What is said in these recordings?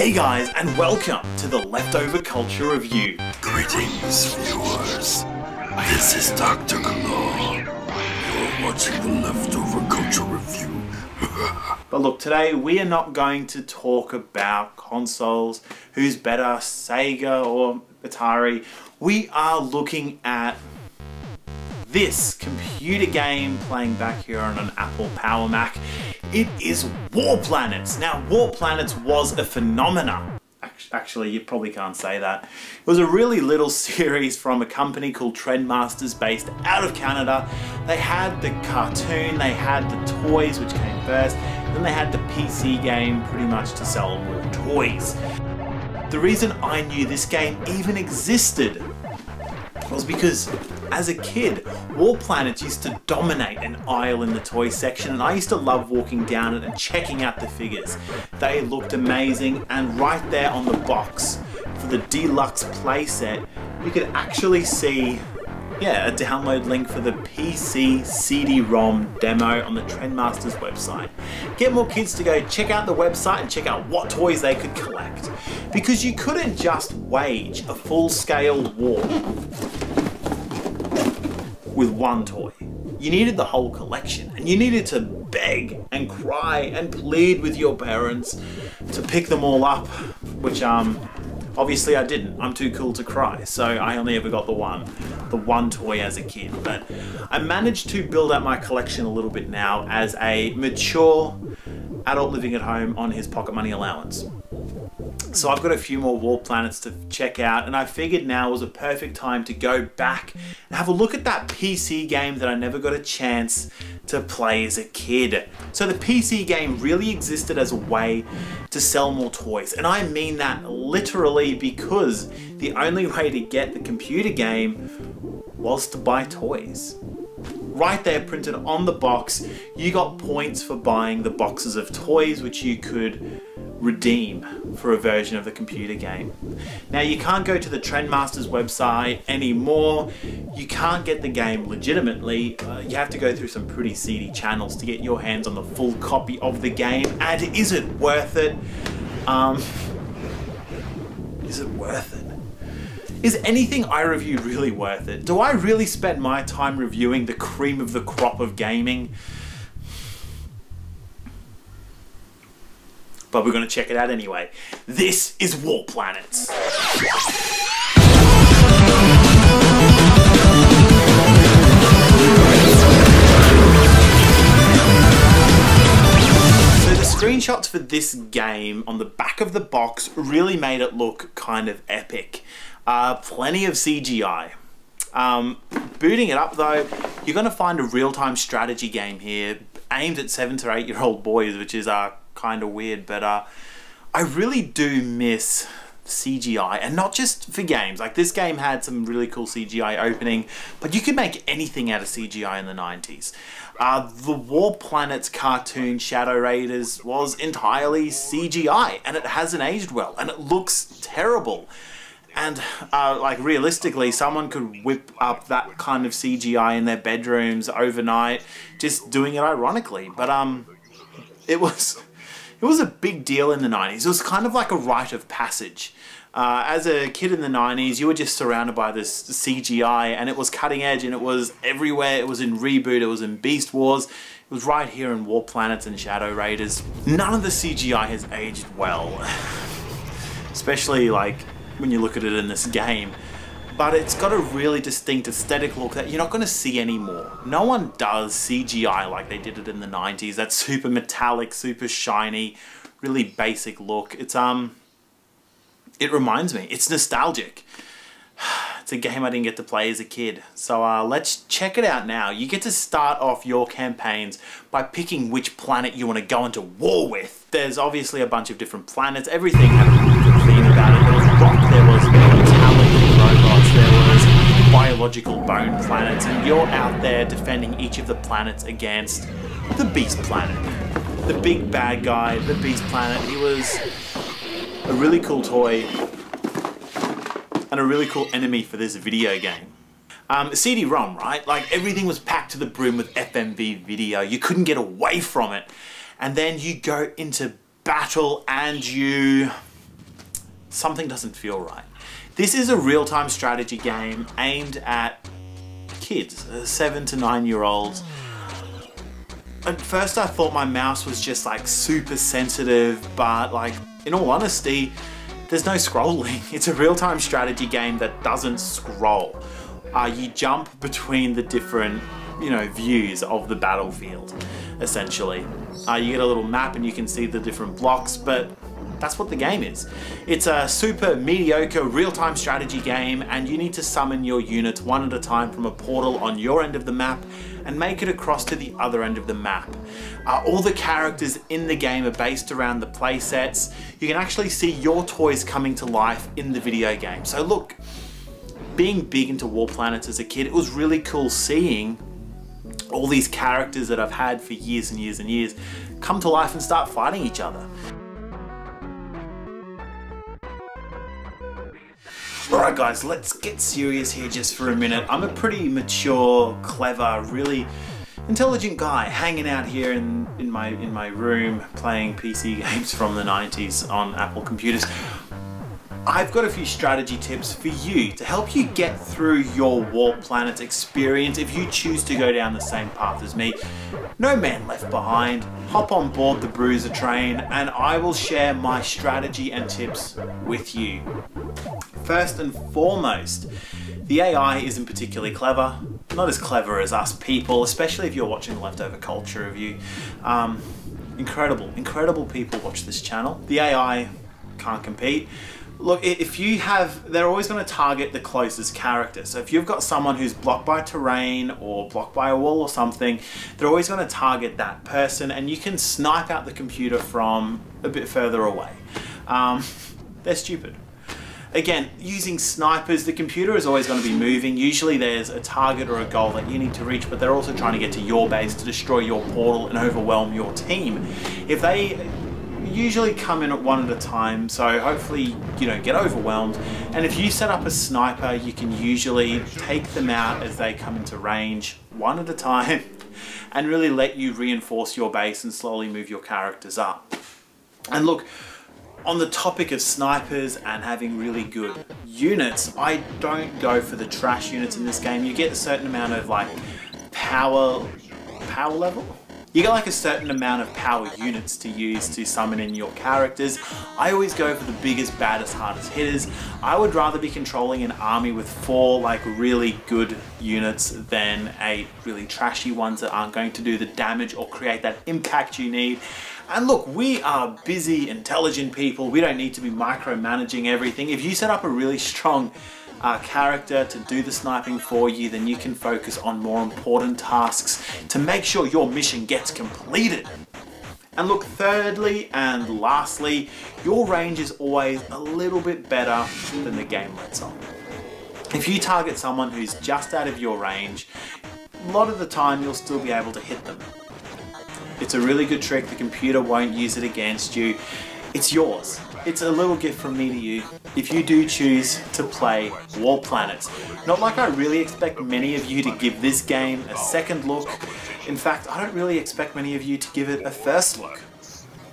Hey guys, and welcome to the Leftover Culture Review. Greetings, viewers. This is Dr. Claw. You're watching the Leftover Culture Review. But look, today we are not going to talk about consoles, who's better, Sega or Atari. We are looking at this computer game playing back here on an Apple Power Mac. It is War Planets. Now, War Planets was a phenomenon. Actually, you probably can't say that. It was a really little series from a company called Trendmasters based out of Canada. They had the cartoon, they had the toys, which came first, then they had the PC game pretty much to sell more toys. The reason I knew this game even existed was because as a kid, War Planets used to dominate an aisle in the toy section, and I used to love walking down it and checking out the figures. They looked amazing, and right there on the box for the deluxe playset, you could actually see a download link for the PC CD-ROM demo on the Trendmasters website. Get more kids to go check out the website and check out what toys they could collect. Because you couldn't just wage a full-scale war with one toy. You needed the whole collection, and you needed to beg and cry and plead with your parents to pick them all up, which obviously I didn't. I'm too cool to cry, so I only ever got the one toy as a kid. But I managed to build out my collection a little bit now as a mature adult living at home on his pocket money allowance. So I've got a few more War Planets to check out, and I figured now was a perfect time to go back and have a look at that PC game that I never got a chance to play as a kid. So the PC game really existed as a way to sell more toys, and I mean that literally, because the only way to get the computer game was to buy toys. Right there printed on the box, you got points for buying the boxes of toys which you could redeem for a version of the computer game. Now, you can't go to the Trendmasters website anymore. You can't get the game legitimately. You have to go through some pretty seedy channels to get your hands on the full copy of the game. And is it worth it? Is it worth it? Is anything I review really worth it? Do I really spend my time reviewing the cream of the crop of gaming? But we're going to check it out anyway. This is War Planets. So the screenshots for this game on the back of the box really made it look kind of epic. Plenty of CGI. Booting it up though, you're going to find a real-time strategy game here aimed at 7 to 8 year old boys, which is kind of weird, but I really do miss CGI, and not just for games. Like, this game had some really cool CGI opening, but you could make anything out of CGI in the 90s. The War Planets cartoon Shadow Raiders was entirely CGI, and it hasn't aged well, and it looks terrible. And like, realistically, someone could whip up that kind of CGI in their bedrooms overnight, just doing it ironically. But it was a big deal in the 90s. It was kind of like a rite of passage. As a kid in the 90s, you were just surrounded by this CGI, and it was cutting edge, and it was everywhere. It was in Reboot, it was in Beast Wars, it was right here in War Planets and Shadow Raiders. None of the CGI has aged well, especially like when you look at it in this game. But it's got a really distinct aesthetic look that you're not going to see anymore. No one does CGI like they did it in the 90s. That super metallic, super shiny, really basic look. It's it reminds me. It's nostalgic. It's a game I didn't get to play as a kid. So let's check it out now. You get to start off your campaigns by picking which planet you want to go into war with. There's obviously a bunch of different planets. Everything had a really good theme about it. There was rock, there was metallic robots, there was biological bone planets, and you're out there defending each of the planets against the Beast Planet. The big bad guy, the Beast Planet. He was a really cool toy and a really cool enemy for this video game. CD-ROM, right? Like, everything was packed to the brim with FMV video. You couldn't get away from it. And then you go into battle and you something doesn't feel right. This is a real-time strategy game aimed at kids, 7 to 9-year-olds. At first I thought my mouse was just like super sensitive, but like in all honesty, there's no scrolling. It's a real-time strategy game that doesn't scroll. You jump between the different, views of the battlefield, essentially. You get a little map and you can see the different blocks, but that's what the game is. It's a super mediocre real-time strategy game, and you need to summon your units one at a time from a portal on your end of the map and make it across to the other end of the map. All the characters in the game are based around the playsets. You can actually see your toys coming to life in the video game. So look, being big into War Planets as a kid, it was really cool seeing all these characters that I've had for years and years and years come to life and start fighting each other. Alright guys, let's get serious here just for a minute. I'm a pretty mature, clever, really intelligent guy hanging out here in my room playing PC games from the 90s on Apple computers. I've got a few strategy tips for you to help you get through your War Planets experience if you choose to go down the same path as me. No man left behind. Hop on board the Bruiser train and I will share my strategy and tips with you. First and foremost, the AI isn't particularly clever. Not as clever as us people, especially if you're watching Leftover Culture Review. Incredible people watch this channel. The AI can't compete. Look, they're always going to target the closest character. So if you've got someone who's blocked by terrain or blocked by a wall or something, they're always going to target that person, and you can snipe out the computer from a bit further away. They're stupid. Again, using snipers, the computer is always going to be moving. Usually there's a target or a goal that you need to reach, but they're also trying to get to your base to destroy your portal and overwhelm your team. If they usually come in at one at a time, so hopefully you don't get overwhelmed. And if you set up a sniper, you can usually take them out as they come into range one at a time and really let you reinforce your base and slowly move your characters up. And look, on the topic of snipers and having really good units, I don't go for the trash units in this game. You get a certain amount of like power level. You get like a certain amount of power units to use to summon in your characters. I always go for the biggest, baddest, hardest hitters. I would rather be controlling an army with 4 like really good units than 8 really trashy ones that aren't going to do the damage or create that impact you need. And look, we are busy, intelligent people. We don't need to be micromanaging everything. If you set up a really strong character to do the sniping for you, then you can focus on more important tasks to make sure your mission gets completed. And look, thirdly and lastly, your range is always a little bit better than the game lets on. If you target someone who's just out of your range, a lot of the time you'll still be able to hit them. It's a really good trick. The computer won't use it against you. It's yours. It's a little gift from me to you if you do choose to play War Planets. Not like I really expect many of you to give this game a second look. In fact, I don't really expect many of you to give it a first look.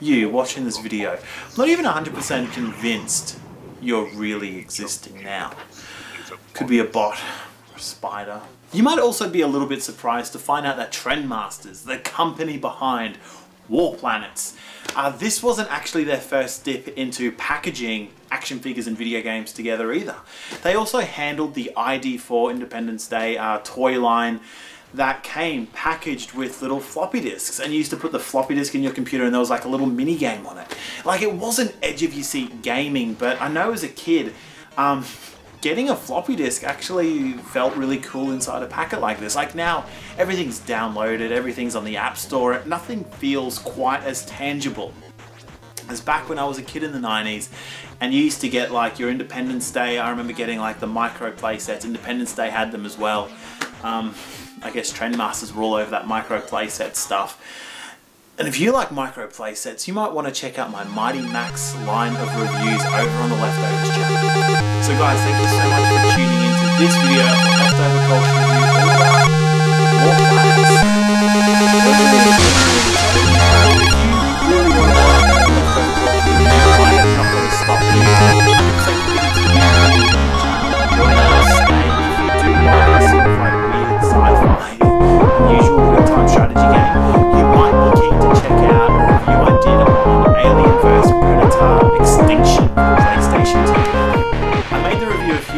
You watching this video, I'm not even 100% convinced you're really existing now. Could be a bot or a spider. You might also be a little bit surprised to find out that Trendmasters, the company behind War Planets, this wasn't actually their first dip into packaging action figures and video games together either. They also handled the ID4 Independence Day toy line that came packaged with little floppy disks, and you used to put the floppy disk in your computer and there was like a little mini game on it. Like, it wasn't edge of your seat gaming, but I know as a kid, getting a floppy disk actually felt really cool inside a packet like this. Like, now everything's downloaded, everything's on the App Store, nothing feels quite as tangible as back when I was a kid in the 90s and you used to get like your Independence Day. I remember getting like the micro playsets. Independence Day had them as well. I guess Trendmasters were all over that micro playset stuff. And if you like micro playsets, you might want to check out my Mighty Max line of reviews over on the Leftovers channel. So guys, thank you so much for tuning into this video of Leftover Culture Review all about War Planets. If you really want to watch Leftover Culture Review, I am not going to stop you.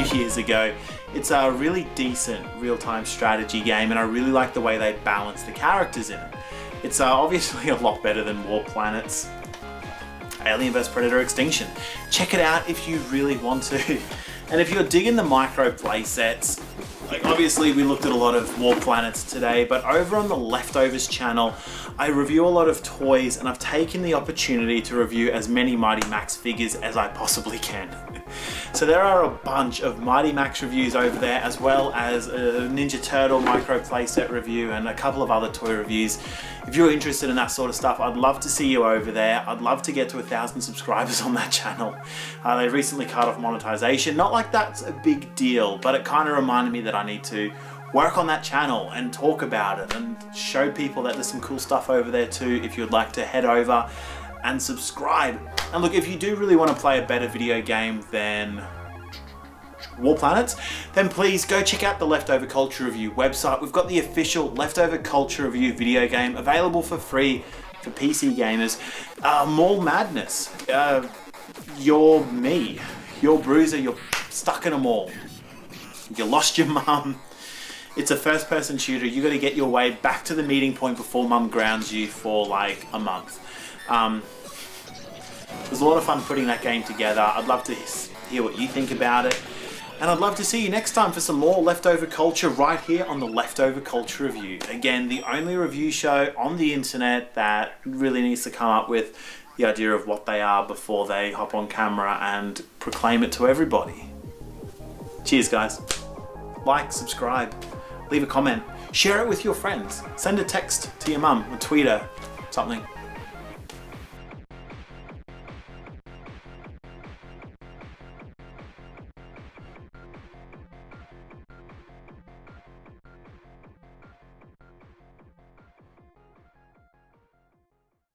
few years ago. It's a really decent real-time strategy game, and I really like the way they balance the characters in it. It's obviously a lot better than War Planets Alien vs Predator Extinction. Check it out if you really want to. And if you're digging the micro playsets, like obviously we looked at a lot of War Planets today, but over on the Leftovers channel, I review a lot of toys, and I've taken the opportunity to review as many Mighty Max figures as I possibly can. So there are a bunch of Mighty Max reviews over there, as well as a Ninja Turtle micro playset review and a couple of other toy reviews. If you're interested in that sort of stuff, I'd love to see you over there. I'd love to get to 1,000 subscribers on that channel. They recently cut off monetization. Not like that's a big deal, but it kind of reminded me that I need to work on that channel and talk about it and show people that there's some cool stuff over there too, if you'd like to head over and subscribe. And look, if you do really want to play a better video game than War Planets, then please go check out the Leftover Culture Review website. We've got the official Leftover Culture Review video game available for free for PC gamers. Mall Madness. You're me. You're Bruiser. You're stuck in a mall. You lost your mum. It's a first-person shooter. You got to get your way back to the meeting point before mum grounds you for like a month. It was a lot of fun putting that game together. I'd love to hear what you think about it. And I'd love to see you next time for some more Leftover Culture right here on the Leftover Culture Review. Again, the only review show on the internet that really needs to come up with the idea of what they are before they hop on camera and proclaim it to everybody. Cheers, guys. Like, subscribe, leave a comment, share it with your friends, send a text to your mum, or tweet her, something.